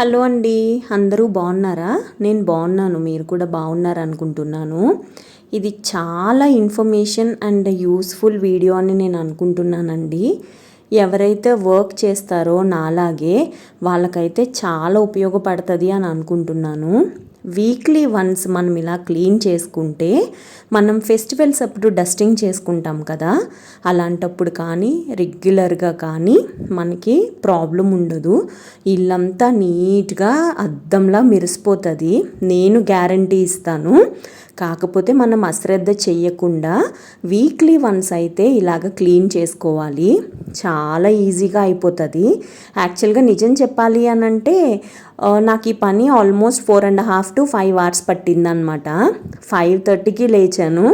Hello అండి, అందరూ బాగున్నారా? నేను బాగున్నాను, మీరు కూడా బాగున్నారు అనుకుంటున్నాను. ఇది చాలా ఇన్ఫర్మేషన్ అండ్ యూస్ఫుల్ వీడియో అని నేను అనుకుంటున్నానండి. ఎవరైతే వర్క్ చేస్తారో నాలాగే వాళ్ళకైతే చాలా ఉపయోగపడుతుంది అని అనుకుంటున్నాను. వీక్లీ వన్స్ మనం ఇలా క్లీన్ చేసుకుంటే, మనం ఫెస్టివల్స్ అప్పుడు డస్టింగ్ చేసుకుంటాం కదా, అలాంటప్పుడు కానీ రెగ్యులర్గా కానీ మనకి ప్రాబ్లం ఉండదు. ఇల్లంతా నీట్గా అద్దంలా మెరిసిపోతుంది, నేను గ్యారంటీ ఇస్తాను. కాకపోతే మనం అశ్రద్ధ చెయ్యకుండా వీక్లీ వన్స్ అయితే ఇలాగ క్లీన్ చేసుకోవాలి. చాలా ఈజీగా అయిపోతుంది. యాక్చువల్గా నిజం చెప్పాలి అని అంటే నాకు ఈ పని ఆల్మోస్ట్ 4.5 to 5 hours పట్టిందనమాట. 5:30కి లేచాను,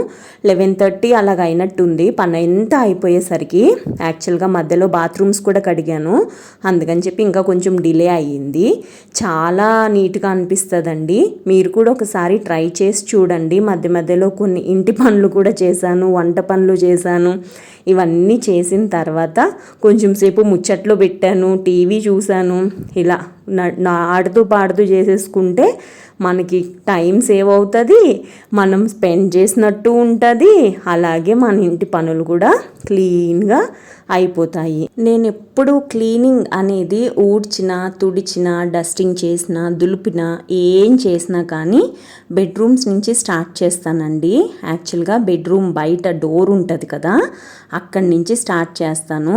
11:30 అలాగ అయినట్టుంది పని అంతా అయిపోయేసరికి. యాక్చువల్గా మధ్యలో బాత్రూమ్స్ కూడా కడిగాను, అందుకని చెప్పి ఇంకా కొంచెం డిలే అయ్యింది. చాలా నీట్గా అనిపిస్తుందండి. మీరు కూడా ఒకసారి ట్రై చేసి చూడండి. మధ్య మధ్యలో కొన్ని ఇంటి పనులు కూడా చేశాను, వంట పనులు చేశాను. ఇవన్నీ చేసిన తర్వాత కొంచెం సేపు ముచ్చట్లు పెట్టాను, టీవీ చూశాను. ఇలా ఆడుతూ పాడుతూ చేసేసుకుంటే మనకి టైం సేవ్ అవుతుంది, మనం స్పెండ్ చేసినట్టు ఉంటుంది, అలాగే మన ఇంటి పనులు కూడా క్లీన్గా అయిపోతాయి. నేను ఎప్పుడు క్లీనింగ్ అనేది ఊడ్చినా, తుడిచినా, డస్టింగ్ చేసినా, దులిపినా, ఏం చేసినా కానీ బెడ్రూమ్స్ నుంచి స్టార్ట్ చేస్తానండి. యాక్చువల్గా బెడ్రూమ్ బయట డోర్ ఉంటుంది కదా, అక్కడి నుంచి స్టార్ట్ చేస్తాను.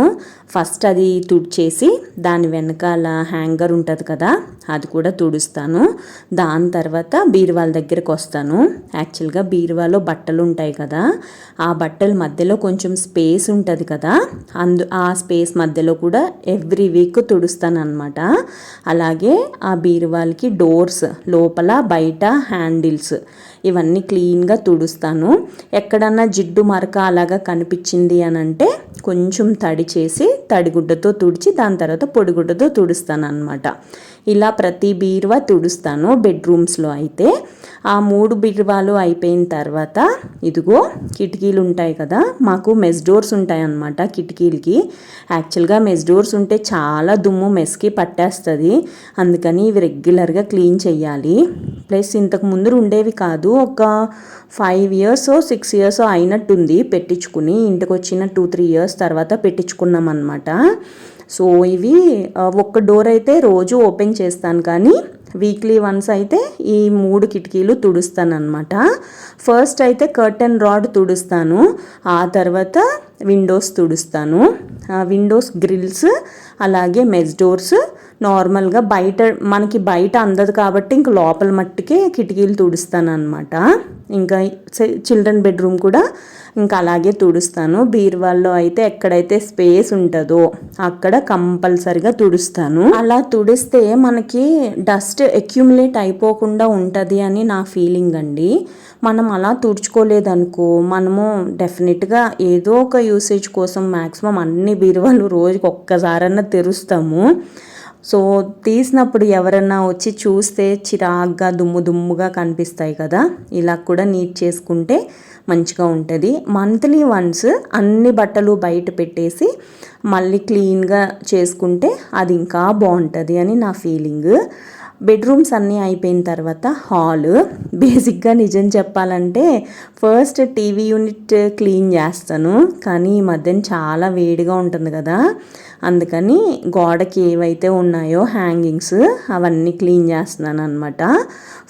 ఫస్ట్ అది తుడిచేసి దాని వెనకాల హ్యాంగర్ ఉంటుంది కదా, అది కూడా తుడుస్తాను. దాని తర్వాత బీరువాల దగ్గరకు వస్తాను. యాక్చువల్గా బీరువాలో బట్టలు ఉంటాయి కదా, ఆ బట్టల మధ్యలో కొంచెం స్పేస్ ఉంటుంది కదా, ఆ స్పేస్ మధ్యలో కూడా ఎవ్రీ వీక్ తుడుస్తాను అనమాట. అలాగే ఆ బీరువాలకి డోర్స్ లోపల బయట హ్యాండిల్స్ ఇవన్నీ క్లీన్గా తుడుస్తాను. ఎక్కడన్నా జిడ్డు మరక అలాగా కనిపించింది అని అంటే కొంచెం తడి చేసి తడిగుడ్డతో తుడిచి దాని తర్వాత పొడిగుడ్డతో తుడుస్తాను అనమాట. ఇలా ప్రతి బీరువా తుడుస్తాను. బెడ్రూమ్స్లో అయితే ఆ 3 బీరువాలు అయిపోయిన తర్వాత ఇదిగో కిటికీలు ఉంటాయి కదా, మాకు మెస్ డోర్స్ ఉంటాయి అన్నమాట కిటికీలకి. యాక్చువల్గా మెస్ డోర్స్ ఉంటే చాలా దుమ్ము మెస్కి పట్టేస్తుంది, అందుకని ఇవి రెగ్యులర్గా క్లీన్ చేయాలి. ప్లస్ ఇంతకు ముందు ఉండేవి కాదు, ఒక 5 years 6 years అయినట్టుంది పెట్టించుకుని. ఇంటికి వచ్చిన 2-3 years తర్వాత పెట్టించుకున్నాం అనమాట. సో ఇవి ఒక్క డోర్ అయితే రోజు ఓపెన్ చేస్తాను, కానీ వీక్లీ వన్స్ అయితే ఈ 3 కిటికీలు తుడుస్తాను అనమాట. ఫస్ట్ అయితే కర్టెన్ రాడ్ తుడుస్తాను, ఆ తర్వాత విండోస్ తుడుస్తాను. విండోస్ గ్రిల్స్ అలాగే మెస్ డోర్స్ నార్మల్గా మనకి బయట అందదు కాబట్టి ఇంక లోపల మట్టికే కిటికీలు తుడుస్తాను అనమాట. ఇంకా చిల్డ్రన్ బెడ్రూమ్ కూడా ఇంకా అలాగే తుడుస్తాను. బీరువాల్లో అయితే ఎక్కడైతే స్పేస్ ఉంటుందో అక్కడ కంపల్సరిగా తుడుస్తాను. అలా తుడిస్తే మనకి డస్ట్ అక్యుములేట్ అయిపోకుండా ఉంటుంది అని నా ఫీలింగ్ అండి. మనం అలా తుడుచుకోలేదనుకో, మనము డెఫినెట్గా ఏదో ఒక యూసేజ్ కోసం మ్యాక్సిమం అన్ని బీరువాలు రోజుకి ఒక్కసారన్నా తెరుస్తాము. సో తీసినప్పుడు ఎవరన్నా వచ్చి చూస్తే చిరాగ్గా దుమ్ముగా కనిపిస్తాయి కదా, ఇలా కూడా నీట్ చేసుకుంటే మంచిగా ఉంటుంది. మంత్లీ వన్స్ అన్ని బట్టలు బయట పెట్టేసి మళ్ళీ క్లీన్గా చేసుకుంటే అది ఇంకా బాగుంటుంది అని నా ఫీలింగ్. బెడ్రూమ్స్ అన్నీ అయిపోయిన తర్వాత హాల్, బేసిక్గా నిజం చెప్పాలంటే ఫస్ట్ టీవీ యూనిట్ క్లీన్ చేస్తాను, కానీ ఈ మధ్యన చాలా వేడిగా ఉంటుంది కదా, అందుకని గోడకి ఏవైతే ఉన్నాయో హ్యాంగింగ్స్ అవన్నీ క్లీన్ చేస్తున్నాను అనమాట.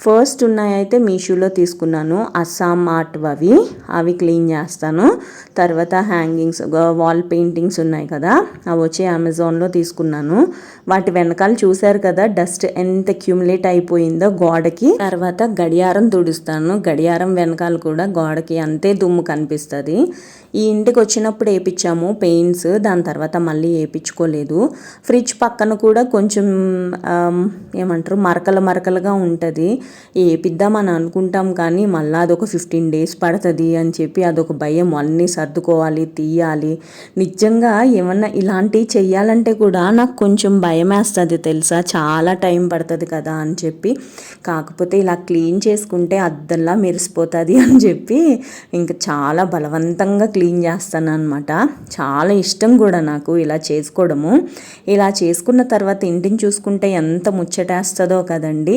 ఫస్ట్ ఉన్నాయైతే మీషోలో తీసుకున్నాను, అస్సాం ఆర్ట్ అవి క్లీన్ చేస్తాను. తర్వాత హ్యాంగింగ్స్ వాల్ పెయింటింగ్స్ ఉన్నాయి కదా, అవి వచ్చి అమెజాన్లో తీసుకున్నాను. వాటి వెనకాల చూశారు కదా డస్ట్ ఎంత అక్యుములేట్ అయిపోయిందో గోడకి. తర్వాత గడియారం తుడుస్తాను, గడియారం వెనకాల కూడా గోడకి అంతే దుమ్ము కనిపిస్తుంది. ఈ ఇంటికి వచ్చినప్పుడు వేయించాము పెయింట్స్, దాని తర్వాత మళ్ళీ వేయించుకోలేదు. ఫ్రిడ్జ్ పక్కన కూడా కొంచెం ఏమంటారు మరకలుగా ఉంటుంది, వేపిద్దామని అనుకుంటాం కానీ మళ్ళీ అదొక 15 days పడుతుంది అని చెప్పి అదొక భయం. అన్నీ సర్దుకోవాలి, తీయాలి. నిజంగా ఏమన్నా ఇలాంటివి చెయ్యాలంటే కూడా నాకు కొంచెం భయం వేస్తుంది తెలుసా, చాలా టైం పడుతుంది కదా అని చెప్పి. కాకపోతే ఇలా క్లీన్ చేసుకుంటే అద్దంలా మెరిసిపోతుంది అని చెప్పి ఇంకా చాలా బలవంతంగా క్లీన్ చేస్తాను అనమాట. చాలా ఇష్టం కూడా నాకు ఇలా చేసుకుంటే. చేసుకోవడము. ఇలా చేసుకున్న తర్వాత ఇంటిని చూసుకుంటే ఎంత ముచ్చటేస్తుందో కదండి.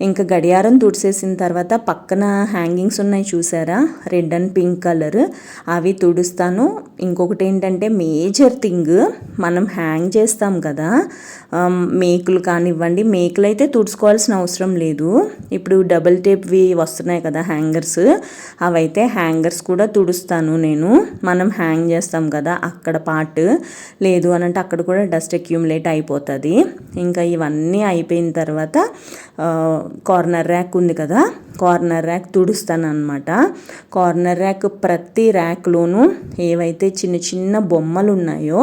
ఇంకా గడియారం తుడిసేసిన తర్వాత పక్కన హ్యాంగింగ్స్ ఉన్నాయి చూసారా, రెడ్ అండ్ పింక్ కలర్, అవి తుడుస్తాను. ఇంకొకటి ఏంటంటే మేజర్ థింగ్, మనం హ్యాంగ్ చేస్తాం కదా మేకులు కానివ్వండి, మేకులు అయితే తుడుచుకోవాల్సిన అవసరం లేదు. ఇప్పుడు డబుల్ టేప్వి వస్తున్నాయి కదా హ్యాంగర్స్, అవైతే హ్యాంగర్స్ కూడా తుడుస్తాను నేను. మనం హ్యాంగ్ చేస్తాం కదా అక్కడ పార్ట్, లేదు అని అంటే అక్కడ కూడా డస్ట్ అక్యూములేట్ అయిపోతుంది. ఇంకా ఇవన్నీ అయిపోయిన తర్వాత కార్నర్ ర్యాక్ ఉంది కదా, కార్నర్ ర్యాక్ తుడుస్తాను అనమాట. కార్నర్ ర్యాక్ ప్రతి ర్యాక్లోనూ ఏవైతే చిన్న చిన్న బొమ్మలు ఉన్నాయో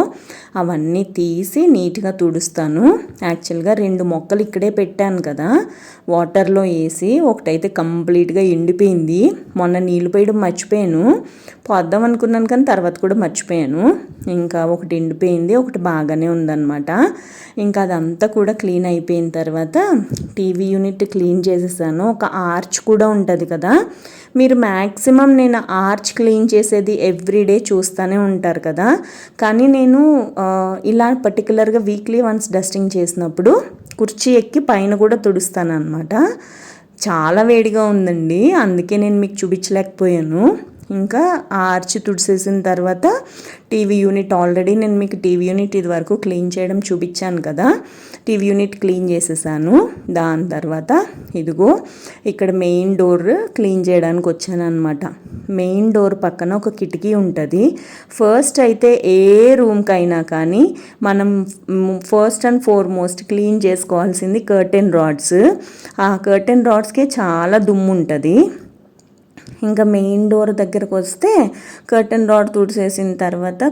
అవన్నీ తీసి నీట్గా తుడుస్తాను. యాక్చువల్గా 2 మొక్కలు ఇక్కడే పెట్టాను కదా వాటర్లో వేసి, ఒకటైతే కంప్లీట్గా ఎండిపోయింది. మొన్న నీళ్ళు పోయడం మర్చిపోయాను, పోద్దాం అనుకున్నాను కానీ తర్వాత కూడా మర్చిపోయాను. ఇంకా ఒకటి ఎండిపోయింది, ఒకటి బాగానే ఉందన్నమాట. ఇంకా అదంతా కూడా క్లీన్ అయిపోయిన తర్వాత టీవీ యూనిట్ క్లీన్ చేసేసాను. ఒక ఆర్చ్ కూడా ఉంటుంది కదా, మీరు మ్యాక్సిమం నేను ఆర్చ్ క్లీన్ చేసేది ఎవ్రీడే చూస్తూనే ఉంటారు కదా, కానీ నేను ఇలా పర్టికులర్గా వీక్లీ వన్స్ డస్టింగ్ చేసినప్పుడు కుర్చీ ఎక్కి పైన కూడా తుడుస్తాను అనమాట. చాలా వేడిగా ఉందండి, అందుకే నేను మీకు చూపించలేకపోయాను. ఇంకా ఆ ఆర్చ్ తుడిసేసిన తర్వాత టీవీ యూనిట్, ఆల్రెడీ నేను మీకు టీవీ యూనిట్ ఇది వరకు క్లీన్ చేయడం చూపించాను కదా, టీవీ యూనిట్ క్లీన్ చేసేసాను. దాని తర్వాత ఇదిగో ఇక్కడ మెయిన్ డోర్ క్లీన్ చేయడానికి వచ్చాను అనమాట. మెయిన్ డోర్ పక్కన ఒక కిటికీ ఉంటుంది. ఫస్ట్ అయితే ఏ రూమ్కైనా కానీ మనం ఫస్ట్ అండ్ ఫార్మోస్ట్ క్లీన్ చేసుకోవాల్సింది కర్టెన్ రాడ్స్. ఆ కర్టెన్ రాడ్స్కి చాలా దుమ్ము ఉంటుంది. ఇంకా మెయిన్ డోర్ దగ్గరకు వస్తే కర్టెన్ రాడ్ తుడిసేసిన తర్వాత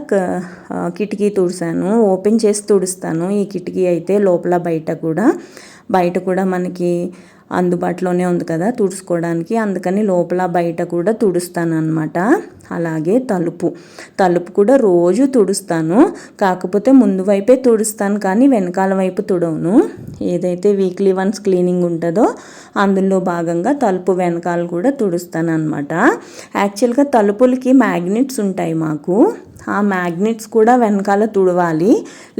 కిటికీ తుడిసాను. ఓపెన్ చేసి తుడుస్తాను ఈ కిటికీ అయితే, లోపల బయట కూడా మనకి అందుబాటులోనే ఉంది కదా తుడుచుకోవడానికి, అందుకని లోపల బయట కూడా తుడుస్తాను అనమాట. అలాగే తలుపు కూడా రోజు తుడుస్తాను, కాకపోతే ముందు వైపే తుడుస్తాను కానీ వెనకాల వైపు తుడవను. ఏదైతే వీక్లీ వన్స్ క్లీనింగ్ ఉంటుందో అందులో భాగంగా తలుపు వెనకాల కూడా తుడుస్తాను అనమాట. యాక్చువల్గా తలుపులకి మ్యాగ్నెట్స్ ఉంటాయి మాకు, ఆ మ్యాగ్నెట్స్ కూడా వెనకాల తుడవాలి,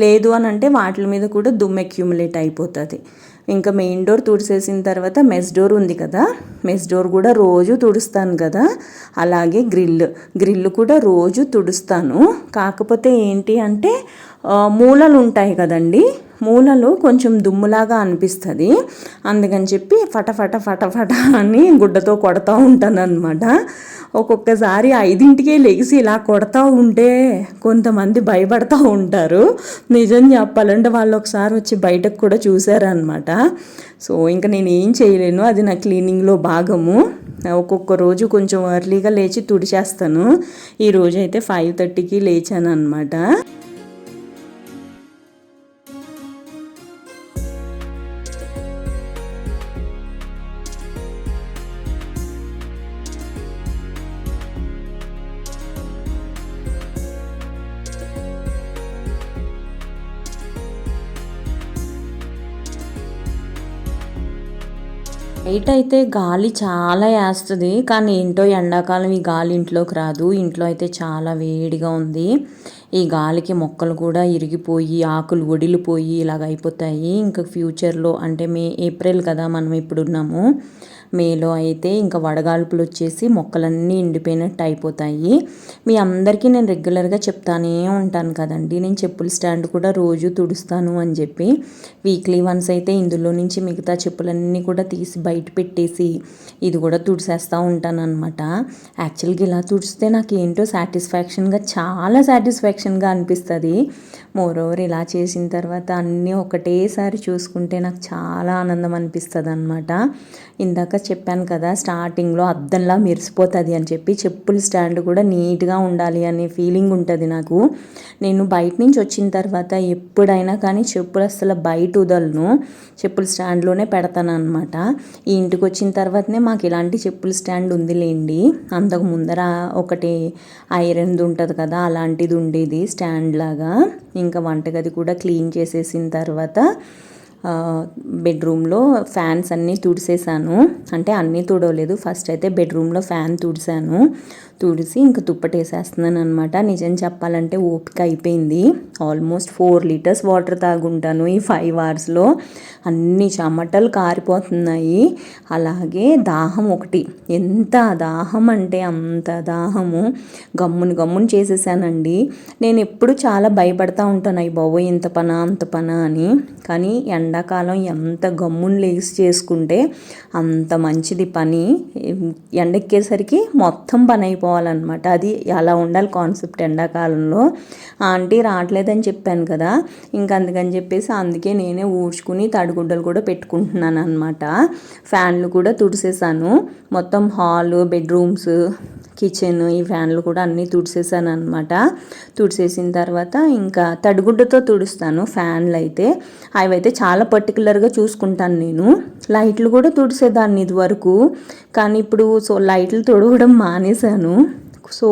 లేదు అని అంటే వాటి మీద కూడా దుమ్ము అక్యూములేట్ అయిపోతుంది. ఇంకా మెయిన్ డోర్ తుడిసేసిన తర్వాత మెస్ డోర్ ఉంది కదా, మెస్ డోర్ కూడా రోజు తుడుస్తాను కదా. అలాగే గ్రిల్ కూడా రోజు తుడుస్తాను. కాకపోతే ఏంటి అంటే మూలలు ఉంటాయి కదండి, మూలలు కొంచెం దుమ్ములాగా అనిపిస్తుంది, అందుకని చెప్పి ఫట అని గుడ్డతో కొడతా ఉంటాను అనమాట. ఒక్కొక్కసారి 5ంటికే లెగిసి ఇలా కొడతా ఉంటే కొంతమంది భయపడతా ఉంటారు. నిజం చెప్పాలంటే వాళ్ళు ఒకసారి వచ్చి బయటకు కూడా చూసారనమాట. సో ఇంకా నేను ఏం చేయలేను, అది నా క్లీనింగ్లో భాగము. ఒక్కొక్క రోజు కొంచెం ఎర్లీగా లేచి తుడిచేస్తాను. ఈ రోజు అయితే 5:30కి లేచాను అనమాట. బయట అయితే గాలి చాలా వేస్తుంది, కానీ ఏంటో ఎండాకాలం ఈ గాలి ఇంట్లోకి రాదు. ఇంట్లో అయితే చాలా వేడిగా ఉంది. ఈ గాలికి మొక్కలు కూడా ఇరిగిపోయి ఆకులు ఒడిలిపోయి ఇలాగ అయిపోతాయి. ఇంకా ఫ్యూచర్లో అంటే ఏప్రిల్ కదా మనం ఇప్పుడు ఉన్నాము, మేలో అయితే ఇంకా వడగాల్పులు వచ్చేసి మొక్కలన్నీ ఎండిపోయినట్టు అయిపోతాయి. మీ అందరికీ నేను రెగ్యులర్గా చెప్తానే ఉంటాను కదండి, నేను చెప్పుల స్టాండ్ కూడా రోజు తుడుస్తాను అని చెప్పి. వీక్లీ వన్స్ అయితే ఇందులో నుంచి మిగతా చెప్పులన్నీ కూడా తీసి బయట పెట్టేసి ఇది కూడా తుడిసేస్తూ ఉంటాను అనమాట. యాక్చువల్గా ఇలా తుడిస్తే నాకు ఏంటో చాలా సాటిస్ఫాక్షన్గా అనిపిస్తుంది. మోరోవర్ ఇలా చేసిన తర్వాత అన్నీ ఒకటేసారి చూసుకుంటే నాకు చాలా ఆనందం అనిపిస్తుంది అనమాట. ఇందాక చెప్పాను కదా స్టార్టింగ్లో అద్దంలా మెరిసిపోతుంది అని చెప్పి, చెప్పుల స్టాండ్ కూడా నీట్గా ఉండాలి అనే ఫీలింగ్ ఉంటుంది నాకు. నేను బయట నుంచి వచ్చిన తర్వాత ఎప్పుడైనా కానీ చెప్పులు అసలు బయట వదలను, చెప్పుల స్టాండ్లోనే పెడతాను అనమాట. ఈ ఇంటికి వచ్చిన తర్వాతనే మాకు ఇలాంటి చెప్పుల స్టాండ్ ఉందిలేండి. అంతకు ముందర ఒకటి ఐరన్ది ఉంటుంది కదా అలాంటిది ఉండేది స్టాండ్ లాగా. ఇంకా వంటగది కూడా క్లీన్ చేసేసిన తర్వాత బెడ్రూమ్లో ఫ్యాన్స్ అన్నీ తుడిసేసాను. అంటే అన్నీ తుడవలేదు, ఫస్ట్ అయితే బెడ్రూమ్లో ఫ్యాన్ తుడిసి ఇంకా దుప్పటేసేస్తున్నాను అనమాట. నిజం చెప్పాలంటే ఓపిక అయిపోయింది. ఆల్మోస్ట్ 4 లీటర్స్ వాటర్ తాగుంటాను ఈ 5 అవర్స్లో. అన్ని చెమటలు కారిపోతున్నాయి. అలాగే దాహం ఒకటి, ఎంత దాహం అంటే అంత దాహము. గమ్మును చేసేసానండి. నేను ఎప్పుడు చాలా భయపడతా ఉంటాను, అయ్యి బాబోయ్ ఇంత పనా అంత పనా అని. కానీ ఎండాకాలం ఎంత గమ్మును లేసి చేసుకుంటే అంత మంచిది పని. ఎండెక్కేసరికి మొత్తం పని అయిపోవాలన్నమాట. అది అలా ఉండాలి కాన్సెప్ట్ ఎండాకాలంలో. ఆంటీ రావట్లేదని చెప్పాను కదా, ఇంకా అందుకని చెప్పేసి అందుకే నేనే ఊడ్చుకుని తడిగుడ్డలు కూడా పెట్టుకుంటున్నాను అనమాట. ఫ్యాన్లు కూడా తుడిసేసాను. మొత్తం హాలు, బెడ్రూమ్స్, కిచెన్, ఈ ఫ్యాన్లు కూడా అన్నీ తుడిసేసాను అనమాట. తుడిసేసిన తర్వాత ఇంకా తడిగుడ్డతో తుడుస్తాను ఫ్యాన్లు అయితే. అవైతే చాలా పర్టికులర్గా చూసుకుంటాను నేను. లైట్లు కూడా తుడిసేదాన్ని ఇది వరకు, కానీ ఇప్పుడు లైట్లు తుడవడం మానేశాను. సో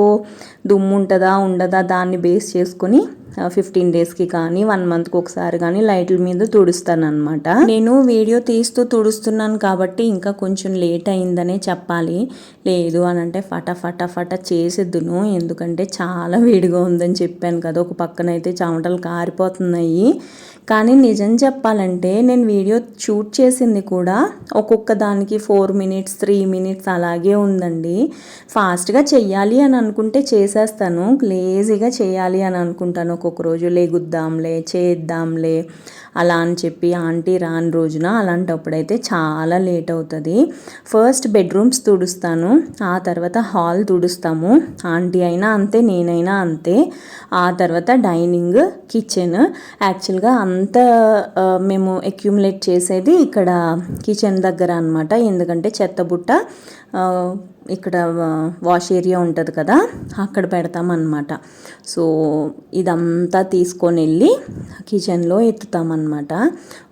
దుమ్ము ఉంటుందా ఉండదా దాన్ని బేస్ చేసుకొని 15 డేస్కి కానీ 1 మంత్కి ఒకసారి కానీ లైట్ల మీద తుడుస్తాను అనమాట. నేను వీడియో తీస్తూ తుడుస్తున్నాను కాబట్టి ఇంకా కొంచెం లేట్ అయిందనే చెప్పాలి. లేదు అని అంటే ఫట చేసేద్దును, ఎందుకంటే చాలా వేడిగా ఉందని చెప్పాను కదా. ఒక పక్కనైతే చెమటలు కారిపోతున్నాయి. కానీ నిజం చెప్పాలంటే నేను వీడియో షూట్ చేసింది కూడా ఒక్కొక్క దానికి 4 మినిట్స్ 3 మినిట్స్ అలాగే ఉందండి. ఫాస్ట్గా చెయ్యాలి అని అనుకుంటే చేసేస్తాను, లేజీగా చేయాలి అని అనుకుంటాను ఒక్కొక్క రోజు. లేగుద్దాంలే చేద్దాంలే అలా అని చెప్పి ఆంటీ రాని రోజున అలాంటప్పుడైతే చాలా లేట్ అవుతుంది. ఫస్ట్ బెడ్రూమ్స్ తుడుస్తాను, ఆ తర్వాత హాల్ తుడుస్తాము. ఆంటీ అయినా అంతే, నేనైనా అంతే. ఆ తర్వాత డైనింగ్, కిచెన్. యాక్చువల్గా అంతా మేము అక్యుములేట్ చేసేది ఇక్కడ కిచెన్ దగ్గర అనమాట. ఎందుకంటే చెత్తబుట్ట ఇక్కడ వాష్ ఏరియా ఉంటుంది కదా, అక్కడ పెడతామన్నమాట. సో ఇదంతా తీసుకొని వెళ్ళి కిచెన్లో ఎత్తుతామన్నమాట.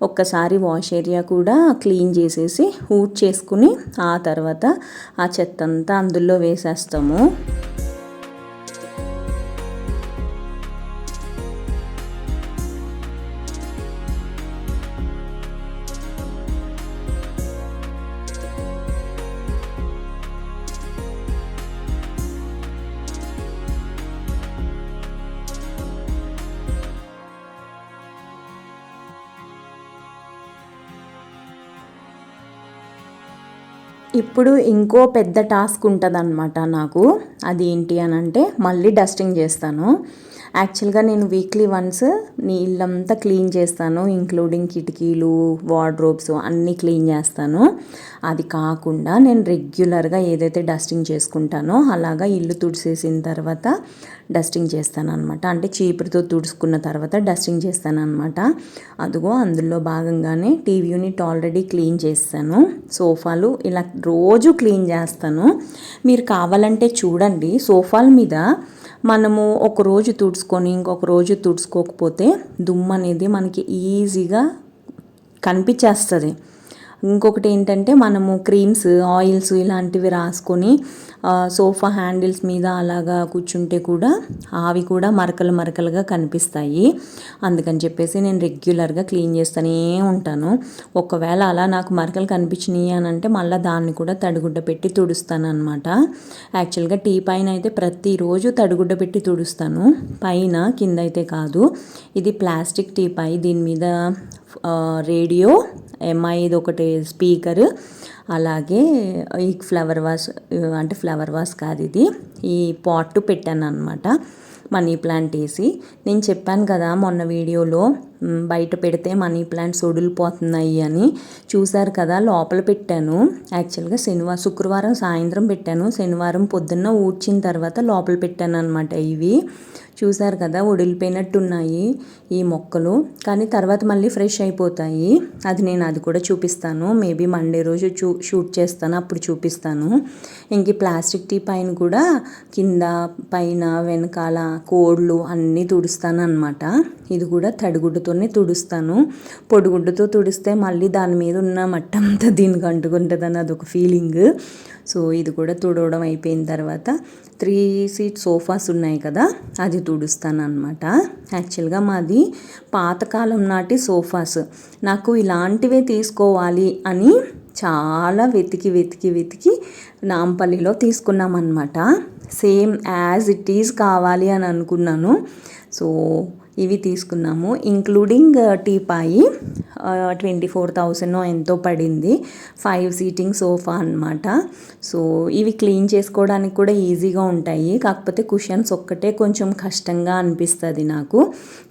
ఒక్కసారి వాష్ ఏరియా కూడా క్లీన్ చేసేసి ఊడ్ చేసుకుని ఆ తర్వాత ఆ చెత్త అంతా అందులో వేసేస్తాము. ఇప్పుడు ఇంకో పెద్ద టాస్క్ ఉంటుంది అనమాట నాకు. అది ఏంటి అని అంటే మళ్ళీ డస్టింగ్ చేస్తాను. యాక్చువల్గా నేను వీక్లీ వన్స్ ఇల్లంతా క్లీన్ చేస్తాను, ఇంక్లూడింగ్ కిటికీలు, వార్డ్రోబ్స్ అన్నీ క్లీన్ చేస్తాను. అది కాకుండా నేను రెగ్యులర్గా ఏదైతే డస్టింగ్ చేసుకుంటానో అలాగా ఇల్లు తుడిసేసిన తర్వాత డస్టింగ్ చేస్తాను అనమాట. అంటే చీపురుతో తుడుచుకున్న తర్వాత డస్టింగ్ చేస్తాను అనమాట. అదిగో అందులో భాగంగానే టీవీ యూనిట్ ఆల్రెడీ క్లీన్ చేస్తాను. సోఫాలు ఇలా రోజు క్లీన్ చేస్తాను. మీరు కావాలంటే చూడండి, సోఫాల మీద మనము ఒక రోజు తుడుచుకొని ఇంకొక రోజు తుడుచుకోకపోతే దుమ్ము అనేది మనకి ఈజీగా కనిపించేస్తుంది. ఇంకొకటి ఏంటంటే మనము క్రీమ్స్, ఆయిల్స్ ఇలాంటివి రాసుకొని సోఫా హ్యాండిల్స్ మీద అలాగా కూర్చుంటే కూడా అవి కూడా మరకలుగా కనిపిస్తాయి. అందుకని చెప్పేసి నేను రెగ్యులర్గా క్లీన్ చేస్తూనే ఉంటాను. ఒకవేళ అలా నాకు మరకలు కనిపించినాయి అని అంటే మళ్ళీ దాన్ని కూడా తడిగుడ్డ పెట్టి తుడుస్తాను అనమాట. యాక్చువల్గా టీ పైన అయితే ప్రతిరోజు తడిగుడ్డ పెట్టి తుడుస్తాను, పైన కింద అయితే కాదు. ఇది ప్లాస్టిక్ టీ పై, దీని మీద రేడియో ఎంఐది ఒకటి స్పీకర్, అలాగే ఈ ఫ్లవర్ వాస్ కాదు ఇది, ఈ పాట్ పెట్టాను అనమాట. మనీ ప్లాంట్ వేసి నేను చెప్పాను కదా మొన్న వీడియోలో, బయట పెడితే మనీ ప్లాంట్స్ వదిలిపోతున్నాయి అని. చూసారు కదా, లోపల పెట్టాను. యాక్చువల్గా శుక్రవారం సాయంత్రం పెట్టాను, శనివారం పొద్దున్న ఊడ్చిన తర్వాత లోపల పెట్టాను అనమాట. ఇవి చూసారు కదా, వదిలిపోయినట్టున్నాయి ఈ మొక్కలు, కానీ తర్వాత మళ్ళీ ఫ్రెష్ అయిపోతాయి. అది కూడా చూపిస్తాను. మేబీ మండే రోజు షూట్ చేస్తాను, అప్పుడు చూపిస్తాను. ఇంక ప్లాస్టిక్ టీ పైన కూడా కింద పైన వెనకాల కోడ్లు అన్నీ తుడుస్తాను అనమాట. ఇది కూడా తడిగుడ్డతోనే తుడుస్తాను. పొడిగుడ్డతో తుడిస్తే మళ్ళీ దాని మీద ఉన్న మట్టంతా దీనికి అంటుకుంటుందని అదొక ఫీలింగ్. సో ఇది కూడా తుడవడం అయిపోయిన తర్వాత 3 సీట్ సోఫాస్ ఉన్నాయి కదా, అది తుడుస్తాను అనమాట. యాక్చువల్గా మాది పాతకాలం నాటి సోఫాస్. నాకు ఇలాంటివే తీసుకోవాలి అని చాలా వెతికి నాంపల్లిలో తీసుకున్నామన్నమాట. సేమ్ యాజ్ ఇట్ ఈజ్ కావాలి అని అనుకున్నాను. సో ఇవి తీసుకున్నాము, ఇంక్లూడింగ్ టీపాయి. 24,000 ఎంతో పడింది. 5 సీటింగ్ సోఫా అనమాట. సో ఇవి క్లీన్ చేసుకోవడానికి కూడా ఈజీగా ఉంటాయి, కాకపోతే కుషన్స్ ఒక్కటే కొంచెం కష్టంగా అనిపిస్తుంది నాకు.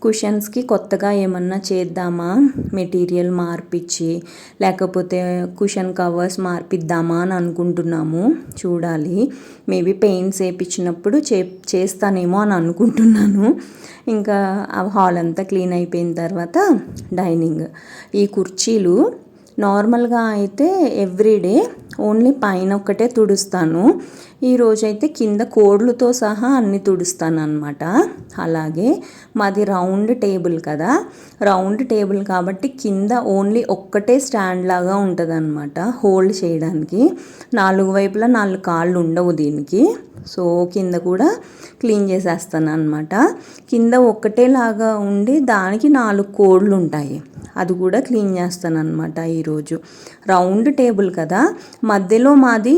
కుషన్స్కి కొత్తగా ఏమన్నా చేద్దామా, మెటీరియల్ మార్పిచ్చి లేకపోతే కుషన్ కవర్స్ మార్పిద్దామా అని అనుకుంటున్నాము. చూడాలి, మేబీ పెయింట్స్ వేయించినప్పుడు చేస్తానేమో అని అనుకుంటున్నాను. ఇంకా ఆ హాల్ అంతా క్లీన్ అయిపోయిన తర్వాత డైనింగ్. ఈ కుర్చీలు నార్మల్గా అయితే ఎవ్రీడే ఓన్లీ పైన ఒక్కటే తుడుస్తాను. ఈరోజైతే కింద కోడ్లతో సహా అన్ని తుడుస్తాను అనమాట. అలాగే మాది రౌండ్ టేబుల్ కదా, రౌండ్ టేబుల్ కాబట్టి కింద ఓన్లీ ఒక్కటే స్టాండ్ లాగా ఉంటుంది అనమాట, హోల్డ్ చేయడానికి. 4 వైపులా 4 కాళ్ళు ఉండవు దీనికి. సో కింద కూడా క్లీన్ చేసేస్తాను అనమాట. కింద ఒక్కటేలాగా ఉండి దానికి 4 కోడ్లు ఉంటాయి, అది కూడా క్లీన్ చేస్తాను అనమాట ఈరోజు. రౌండ్ టేబుల్ కదా, మధ్యలో మాది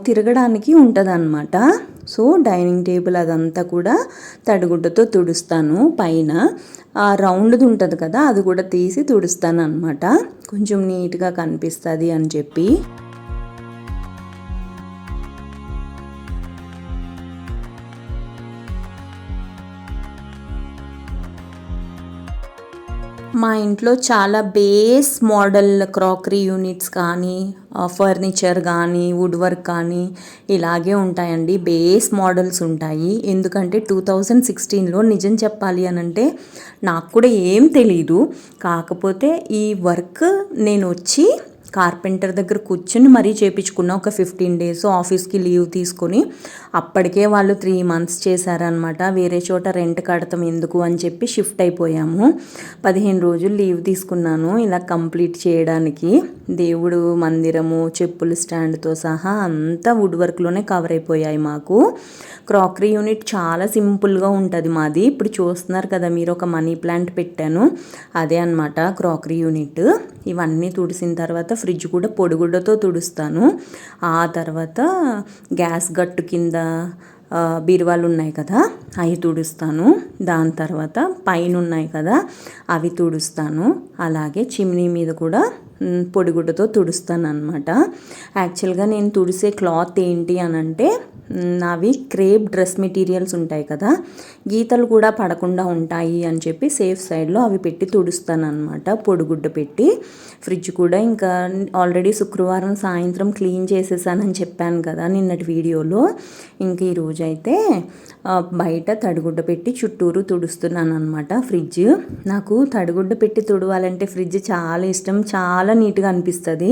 తిరగడానికి ఉంటుంది అనమాట. సో డైనింగ్ టేబుల్ అదంతా కూడా తడిగుడ్డతో తుడుస్తాను. పైన ఆ రౌండ్ది ఉంటుంది కదా, అది కూడా తీసి తుడుస్తాను అనమాట, కొంచెం నీట్గా కనిపిస్తుంది అని చెప్పి. మా ఇంట్లో చాలా బేస్ మోడల్ క్రాకరీ యూనిట్స్ కానీ ఫర్నిచర్ కానీ వుడ్ వర్క్ కానీ ఇలాగే ఉంటాయండి. బేస్ మోడల్స్ ఉంటాయి. ఎందుకంటే 2016లో నిజం చెప్పాలి అని అంటే నాకు కూడా ఏం తెలీదు. కాకపోతే ఈ వర్క్ నేను వచ్చి కార్పెంటర్ దగ్గర కూర్చుని మరీ చేయించుకున్నా. ఒక 15 days ఆఫీస్కి లీవ్ తీసుకొని, అప్పటికే వాళ్ళు 3 months చేశారనమాట. వేరే చోట రెంట్ కడతాం ఎందుకు అని చెప్పి షిఫ్ట్ అయిపోయాము. 15 రోజులు లీవ్ తీసుకున్నాను ఇలా కంప్లీట్ చేయడానికి. దేవుడు మందిరము, చెప్పుల స్టాండ్తో సహా అంతా వుడ్ వర్క్లోనే కవర్ అయిపోయాయి మాకు. క్రాకరీ యూనిట్ చాలా సింపుల్గా ఉంటుంది మాది. ఇప్పుడు చూస్తున్నారు కదా మీరు, ఒక మనీ ప్లాంట్ పెట్టాను, అదే అనమాట క్రాకరీ యూనిట్. ఇవన్నీ తుడిసిన తర్వాత ఫ్రిడ్జ్ కూడా పొడిగుడ్డతో తుడుస్తాను. ఆ తర్వాత గ్యాస్ గట్టు కింద బీరువాలు ఉన్నాయి కదా, అవి తుడుస్తాను. దాని తర్వాత పైన ఉన్నాయి కదా, అవి తుడుస్తాను. అలాగే చిమ్నీ మీద కూడా పొడిగుడ్డతో తుడుస్తాను అనమాట. యాక్చువల్గా నేను తుడిసే క్లాత్ ఏంటి అని అంటే, అవి క్రేప్ డ్రెస్ మెటీరియల్స్ ఉంటాయి కదా, గీతలు కూడా పడకుండా ఉంటాయి అని చెప్పి సేఫ్ సైడ్లో అవి పెట్టి తుడుస్తాను అనమాట, పొడిగుడ్డ పెట్టి. ఫ్రిడ్జ్ కూడా ఇంకా ఆల్రెడీ శుక్రవారం సాయంత్రం క్లీన్ చేసేసానని చెప్పాను కదా నిన్నటి వీడియోలో. ఇంక ఈరోజు అయితే బయట తడిగుడ్డ పెట్టి చుట్టూరు తుడుస్తున్నాను అనమాట ఫ్రిడ్జ్. నాకు తడిగుడ్డ పెట్టి తుడవాలంటే ఫ్రిడ్జ్ చాలా ఇష్టం, చాలా నీట్గా అనిపిస్తుంది.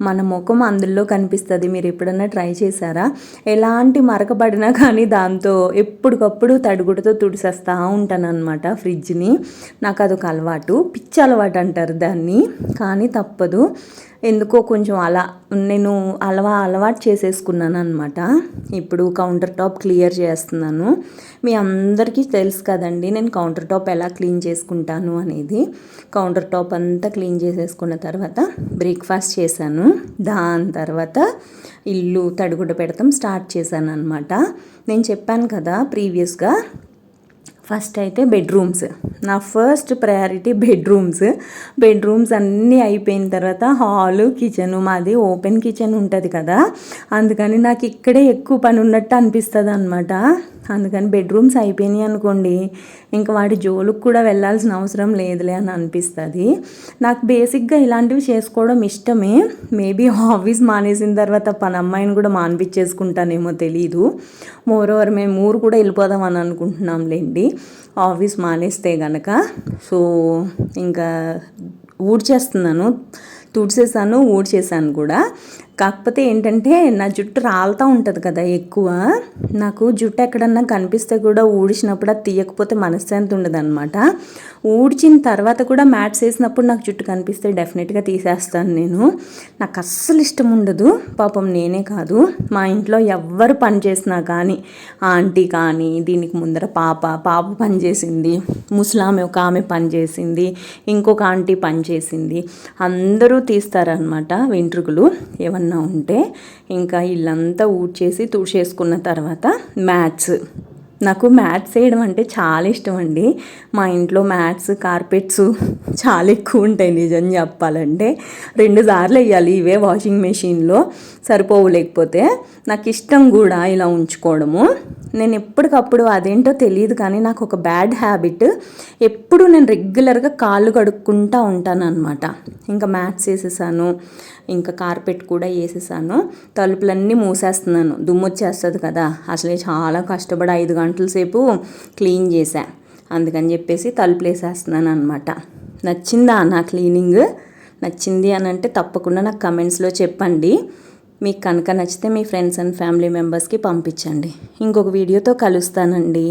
మన ముఖం అందులో కనిపిస్తుంది. మీరు ఎప్పుడన్నా ట్రై చేశారా? ఎలాంటి మరకబడినా కానీ దాంతో ఎప్పటికప్పుడు తడిగుడ్డతో తుడిసేస్తూ ఉంటాను అనమాట ఫ్రిడ్జ్ని. నాకు అదొక అలవాటు, పిచ్చి అలవాటు అంటారు దాన్ని, కానీ తప్పదు. ఎందుకో కొంచెం అలా నేను అలవాటు చేసేసుకున్నాను అనమాట. ఇప్పుడు కౌంటర్ టాప్ క్లియర్ చేస్తున్నాను. మీ అందరికీ తెలుసు కదండి నేను కౌంటర్ టాప్ ఎలా క్లీన్ చేసుకుంటాను అనేది. కౌంటర్ టాప్ అంతా క్లీన్ చేసేసుకున్న తర్వాత బ్రేక్ఫాస్ట్ చేశాను. దాని తర్వాత ఇల్లు తడిగుడ్డ పెడతాం స్టార్ట్ చేశాను అనమాట. నేను చెప్పాను కదా ప్రీవియస్గా, ఫస్ట్ అయితే బెడ్రూమ్స్. నా ఫస్ట్ ప్రయారిటీ బెడ్రూమ్స్ అన్నీ అయిపోయిన తర్వాత హాలు, కిచెను. మాది ఓపెన్ కిచెన్ ఉంటుంది కదా, అందుకని నాకు ఇక్కడే ఎక్కువ పని ఉన్నట్టు అనిపిస్తుంది అనమాట. అందుకని బెడ్రూమ్స్ అయిపోయినాయి అనుకోండి, ఇంకా వాటి జోలుకు కూడా వెళ్ళాల్సిన అవసరం లేదులే అని అనిపిస్తుంది. నాకు బేసిక్గా ఇలాంటివి చేసుకోవడం ఇష్టమే. మేబీ ఆఫీస్ మానేసిన తర్వాత పని అమ్మాయిని కూడా మానిపించేసుకుంటానేమో తెలీదు. మోరోవర్ మేము ఊరు కూడా వెళ్ళిపోదాం అని అనుకుంటున్నాంలేండి ఆఫీస్ మానేస్తే గనక. సో ఇంకా ఊడ్చేస్తున్నాను, తుడిచేసాను, ఊడ్చేసాను కూడా. కాకపోతే ఏంటంటే నా జుట్టు రాలుతూ ఉంటుంది కదా ఎక్కువ. నాకు జుట్టు ఎక్కడన్నా కనిపిస్తే కూడా ఊడిచినప్పుడు అది తీయకపోతే మనశ్శాంతి ఉండదన్నమాట. ఊడ్చిన తర్వాత కూడా మ్యాట్స్ వేసినప్పుడు నాకు జుట్టు కనిపిస్తే డెఫినెట్గా తీసేస్తాను నేను. నాకు అస్సలు ఇష్టం ఉండదు. పాపం నేనే కాదు, మా ఇంట్లో ఎవ్వరు పని చేసినా కానీ, ఆంటీ కానీ, దీనికి ముందర పాప పని చేసింది, ముసలామె ఒక ఆమె పని చేసింది, ఇంకొక ఆంటీ పని చేసింది, అందరూ తీస్తారనమాట వెంట్రుకలు ఏమన్నా ఉంటే. ఇంకా ఇల్లంతా ఊడ్చేసి తుడిచేసుకున్న తర్వాత నాకు మ్యాట్స్ వేయడం అంటే చాలా ఇష్టం అండి. మా ఇంట్లో మ్యాట్స్, కార్పెట్స్ చాలా ఎక్కువ ఉంటాయి నిజం చెప్పాలంటే. 2 సార్లు వేయాలి ఇవే వాషింగ్ మెషిన్లో, సరిపోవు. లేకపోతే నాకు ఇష్టం కూడా ఇలా ఉంచుకోవడము. నేను ఎప్పటికప్పుడు అదేంటో తెలియదు కానీ నాకు ఒక బ్యాడ్ హ్యాబిట్, ఎప్పుడు నేను రెగ్యులర్గా కాళ్ళు కడుక్కుంటూ ఉంటాను అనమాట. ఇంకా మ్యాట్స్ వేసేసాను, ఇంకా కార్పెట్ కూడా వేసేసాను, తలుపులన్నీ మూసేస్తున్నాను, దుమ్ము వచ్చేస్తుంది కదా. అసలే చాలా కష్టపడి 5 గంటల సేపు క్లీన్ చేశా, అందుకని చెప్పేసి తలుపులు వేసేస్తున్నాను అనమాట. నచ్చిందా నా క్లీనింగ్? నచ్చింది అని అంటే తప్పకుండా నాకు కమెంట్స్లో చెప్పండి. మీకు కనుక నచ్చితే మీ ఫ్రెండ్స్ అండ్ ఫ్యామిలీ మెంబర్స్కి పంపించండి. ఇంకొక వీడియోతో కలుస్తానండి.